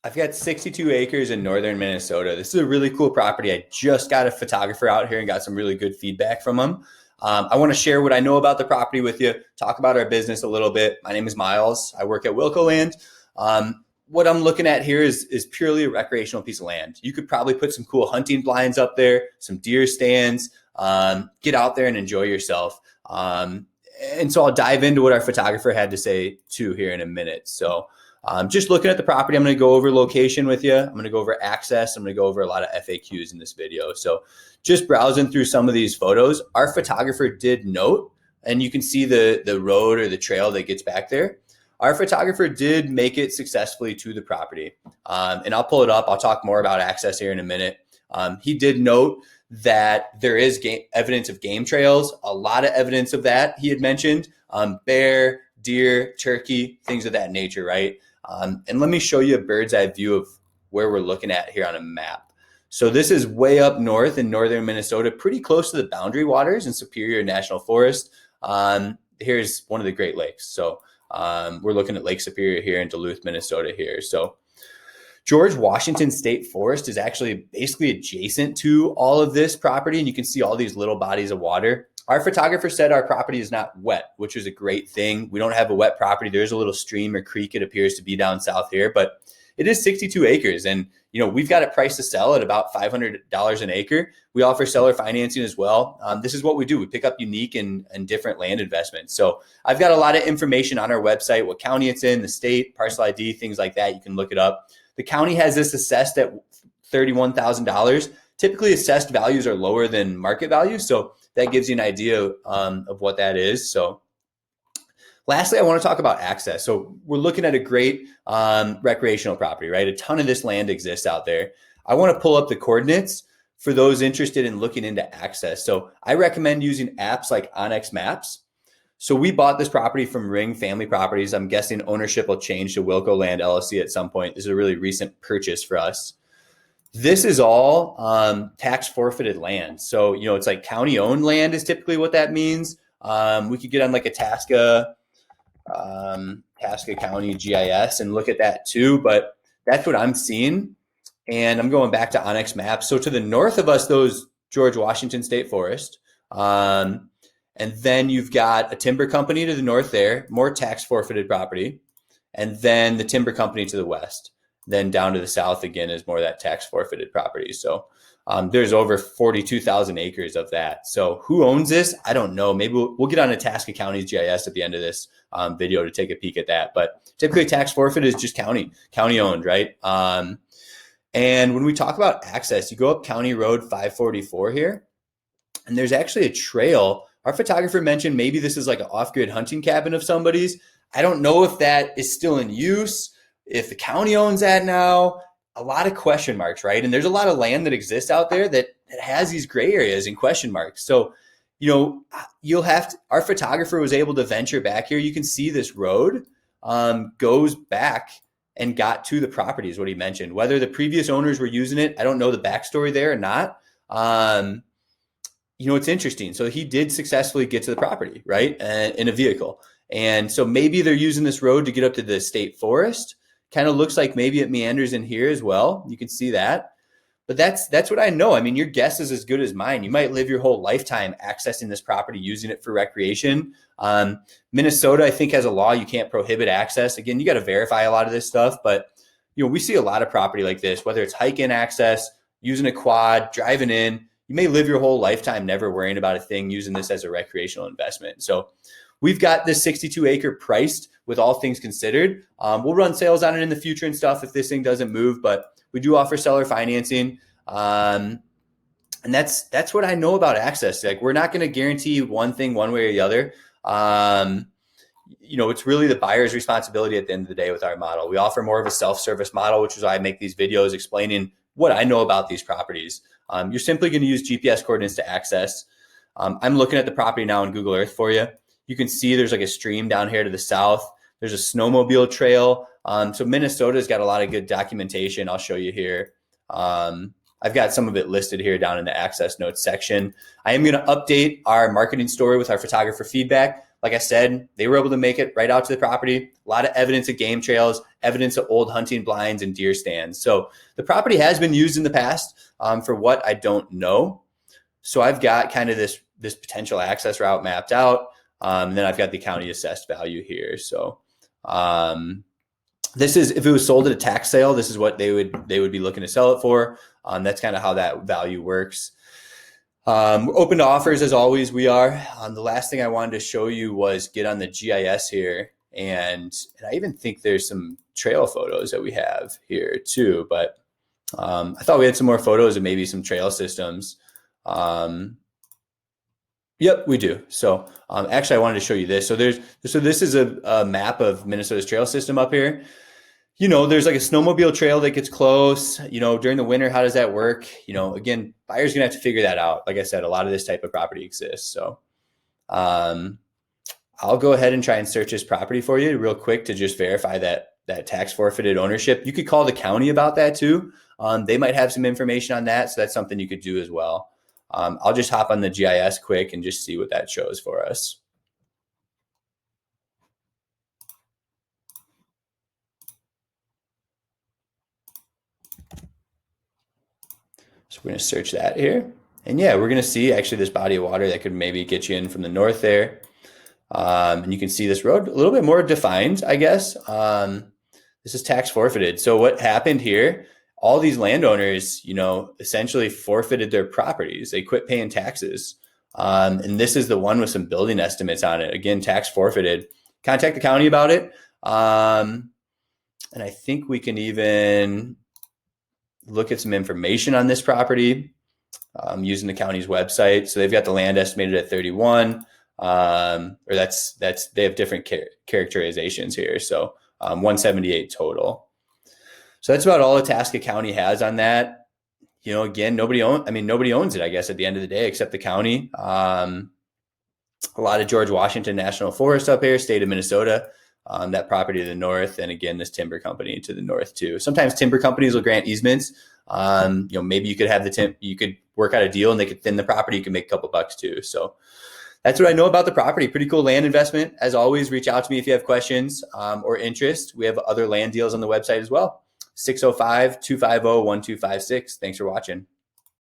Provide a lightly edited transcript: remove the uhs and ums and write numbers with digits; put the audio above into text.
I've got 62 acres in northern Minnesota. This is a really cool property. I just got a photographer out here and got some really good feedback from him. I want to share what I know about the property with you, talk about our business a little bit. My name is Miles. I work at Wilco Land. What I'm looking at here is purely a recreational piece of land. You could probably put some cool hunting blinds up there, some deer stands, get out there and enjoy yourself. And so I'll dive into what our photographer had to say too here in a minute. So just looking at the property, I'm going to go over location with you. I'm going to go over access. I'm going to go over a lot of FAQs in this video. So just browsing through some of these photos, our photographer did note, and you can see the road or the trail that gets back there. Our photographer did make it successfully to the property. And I'll pull it up. I'll talk more about access here in a minute. He did note that there is evidence of game trails, a lot of evidence of that he had mentioned, bear, deer, turkey, things of that nature, right? And let me show you a bird's eye view of where we're looking at here on a map. So this is way up north in northern Minnesota, pretty close to the boundary waters in Superior National Forest. Here's one of the Great Lakes. So we're looking at Lake Superior here in Duluth, Minnesota here. So George Washington State Forest is actually basically adjacent to all of this property, and you can see all these little bodies of water. Our photographer said our property is not wet, which is a great thing. We don't have a wet property. There's a little stream or creek, it appears to be down south here, but it is 62 acres. And, we've got it priced to sell at about $500 an acre. We offer seller financing as well. This is what we do. We pick up unique and different land investments. So I've got a lot of information on our website, what county it's in, the state, parcel ID, things like that. You can look it up. The county has this assessed at $31,000. Typically assessed values are lower than market value. So that gives you an idea of what that is. So lastly, I want to talk about access. So we're looking at a great recreational property, right? A ton of this land exists out there. I want to pull up the coordinates for those interested in looking into access. So I recommend using apps like Onyx Maps. So we bought this property from Ring Family Properties. I'm guessing ownership will change to Wilco Land LLC at some point. This is a really recent purchase for us. This is all tax forfeited land. So, it's like county owned land is typically what that means. We could get on like a Tasca County GIS and look at that too, but that's what I'm seeing. And I'm going back to Onyx Maps. So to the north of us, those George Washington State Forest. And then you've got a timber company to the north there, more tax forfeited property. And then the timber company to the west. Then down to the south again is more of that tax forfeited property. So there's over 42,000 acres of that. So who owns this? I don't know. Maybe we'll get on a Tasca County's GIS at the end of this video to take a peek at that. But typically tax forfeit is just county owned, right? And when we talk about access, you go up County Road 544 here, and there's actually a trail. Our photographer mentioned maybe this is like an off-grid hunting cabin of somebody's. I don't know if that is still in use, if the county owns that now. A lot of question marks, right? And there's a lot of land that exists out there that has these gray areas and question marks. So, our photographer was able to venture back here. You can see this road goes back and got to the property is what he mentioned. Whether the previous owners were using it, I don't know the backstory there or not. It's interesting. So he did successfully get to the property, right? In a vehicle. And so maybe they're using this road to get up to the state forest. Kind of looks like maybe it meanders in here as well. You can see that. But that's what I know. I mean, your guess is as good as mine. You might live your whole lifetime accessing this property, using it for recreation. Minnesota, I think, has a law you can't prohibit access. Again, you got to verify a lot of this stuff. But, we see a lot of property like this, whether it's hike-in access, using a quad, driving in. You may live your whole lifetime never worrying about a thing, using this as a recreational investment. So we've got this 62 acre priced with all things considered. We'll run sales on it in the future and stuff if this thing doesn't move, but we do offer seller financing. And that's what I know about access. Like, we're not going to guarantee one thing one way or the other. It's really the buyer's responsibility at the end of the day with our model. We offer more of a self-service model, which is why I make these videos explaining what I know about these properties. You're simply going to use GPS coordinates to access. I'm looking at the property now on Google Earth for you. You can see there's like a stream down here to the south. There's a snowmobile trail. So Minnesota's got a lot of good documentation. I'll show you here. I've got some of it listed here down in the access notes section. I am going to update our marketing story with our photographer feedback. Like I said, they were able to make it right out to the property. A lot of evidence of game trails, evidence of old hunting blinds and deer stands. So the property has been used in the past for what I don't know. So I've got kind of this potential access route mapped out. And then I've got the county assessed value here. So this is, if it was sold at a tax sale, this is what they would be looking to sell it for. That's kind of how that value works. We're open to offers as always. We are. The last thing I wanted to show you was get on the GIS here. And I even think there's some trail photos that we have here too. But I thought we had some more photos of maybe some trail systems. Yep, we do. So actually, I wanted to show you this. So this is a map of Minnesota's trail system up here. You know, there's like a snowmobile trail that gets close. You know, during the winter, how does that work? You know, again, buyer's gonna have to figure that out. Like I said, a lot of this type of property exists. So I'll go ahead and try and search this property for you real quick to just verify that tax forfeited ownership. You could call the county about that too. They might have some information on that. So that's something you could do as well. I'll just hop on the GIS quick and just see what that shows for us. So we're going to search that here. And yeah, we're going to see actually this body of water that could maybe get you in from the north there. And you can see this road a little bit more defined, I guess. This is tax forfeited. So what happened here, all these landowners, you know, essentially forfeited their properties. They quit paying taxes. And this is the one with some building estimates on it. Again, tax forfeited. Contact the county about it. And I think we can even look at some information on this property using the county's website. So they've got the land estimated at 31. Or that's they have different characterizations here. So 178 total. So that's about all Itasca County has on that. You know, again, nobody owns it, I guess, at the end of the day, except the county. A lot of George Washington National Forest up here, state of Minnesota, that property to the north. And again, this timber company to the north too. Sometimes timber companies will grant easements. You know, maybe you could have you could work out a deal and they could thin the property. You can make a couple bucks too. So that's what I know about the property. Pretty cool land investment. As always, reach out to me if you have questions or interest. We have other land deals on the website as well. 605-250-1256. Thanks for watching.